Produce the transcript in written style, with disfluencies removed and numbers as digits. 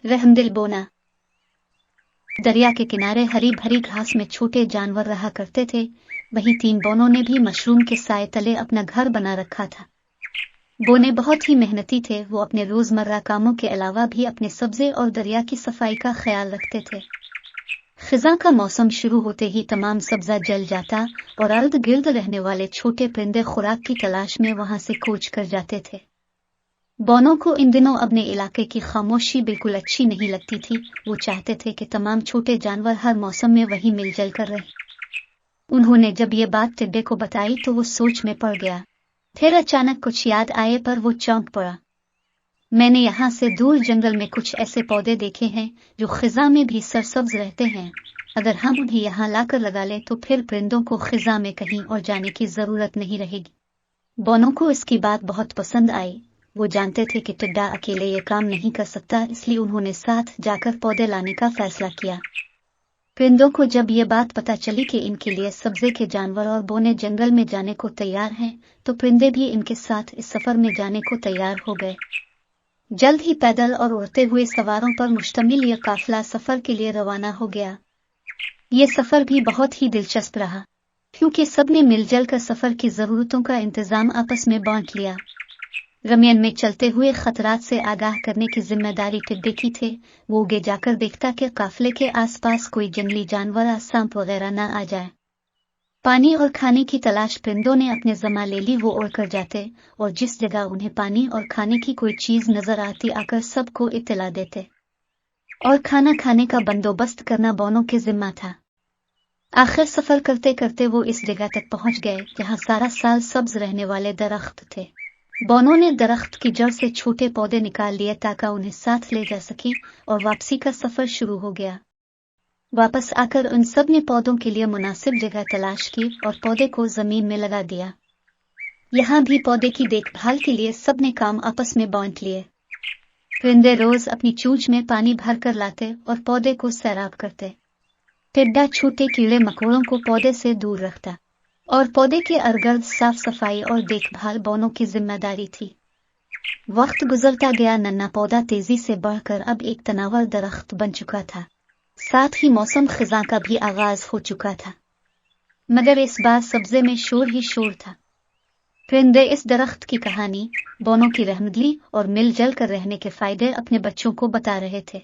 रहमदिल बोना। दरिया के किनारे हरी भरी घास में छोटे जानवर रहा करते थे, वहीं 3 बोनों ने भी मशरूम के साए तले अपना घर बना रखा था। बोने बहुत ही मेहनती थे, वो अपने रोजमर्रा कामों के अलावा भी अपने सब्जे और दरिया की सफाई का ख्याल रखते थे। खिज़ां का मौसम शुरू होते ही तमाम सब्जा जल जाता और इर्द गिर्द रहने वाले छोटे परिंदे खुराक की तलाश में वहां से कूच कर जाते थे। बोनों को इन दिनों अपने इलाके की खामोशी बिल्कुल अच्छी नहीं लगती थी। वो चाहते थे कि तमाम छोटे जानवर हर मौसम में वहीं मिलजुल कर रहे। उन्होंने जब ये बात टिड्डे को बताई तो वो सोच में पड़ गया। फिर अचानक कुछ याद आए पर वो चौंक पड़ा। मैंने यहाँ से दूर जंगल में कुछ ऐसे पौधे देखे हैं जो खिज़ां में भी सरसब्ज रहते हैं। अगर हम उन्हें यहाँ लाकर लगा लें तो फिर परिंदों को खिज़ां में कहीं और जाने की जरूरत नहीं रहेगी। बोनों को इसकी बात बहुत पसंद आई। वो जानते थे कि टिड्डा अकेले ये काम नहीं कर सकता, इसलिए उन्होंने साथ जाकर पौधे लाने का फैसला किया। परिंदों को जब ये बात पता चली कि इनके लिए सब्जे के जानवर और बोने जंगल में जाने को तैयार हैं, तो परिंदे भी इनके साथ इस सफर में जाने को तैयार हो गए। जल्द ही पैदल और उड़ते हुए सवारों पर मुश्तमिल यह काफिला सफर के लिए रवाना हो गया। ये सफर भी बहुत ही दिलचस्प रहा, क्योंकि सबने मिलजुल कर सफर की जरूरतों का इंतजाम आपस में बांट लिया। रमियन में चलते हुए खतरात से आगाह करने की जिम्मेदारी टिड्डे की थे। वो उगे जाकर देखता कि काफिले के आसपास कोई जंगली जानवर या सांप वगैरह न आ जाए। पानी और खाने की तलाश परिंदों ने अपने जमा ले ली। वो उड़कर जाते और जिस जगह उन्हें पानी और खाने की कोई चीज नजर आती आकर सबको इत्तला देते, और खाना खाने का बंदोबस्त करना बोनों के जिम्मा था। आखिर सफर करते करते वो इस जगह तक पहुंच गए जहां सारा साल सब्ज रहने वाले दरख्त थे। बोनों ने दरख्त की जड़ से छोटे पौधे निकाल लिए ताकि उन्हें साथ ले जा सके, और वापसी का सफर शुरू हो गया। वापस आकर उन सब ने पौधों के लिए मुनासिब जगह तलाश की और पौधे को जमीन में लगा दिया। यहाँ भी पौधे की देखभाल के लिए सबने काम आपस में बांट लिए। परिंदे रोज अपनी चोंच में पानी भर कर लाते और पौधे को सैराब करते। टिड्डा छोटे कीड़े मकोड़ों को पौधे से दूर रखता, और पौधे के इर्द-गिर्द साफ सफाई और देखभाल बोनों की जिम्मेदारी थी। वक्त गुजरता गया, नन्हा पौधा तेजी से बढ़कर अब एक तनावर दरख्त बन चुका था। साथ ही मौसम खिज़ां का भी आगाज हो चुका था, मगर इस बार सब्जे में शोर ही शोर था। परिंदे इस दरख्त की कहानी, बोनों की रहमदिली और मिलजुल कर रहने के फायदे अपने बच्चों को बता रहे थे।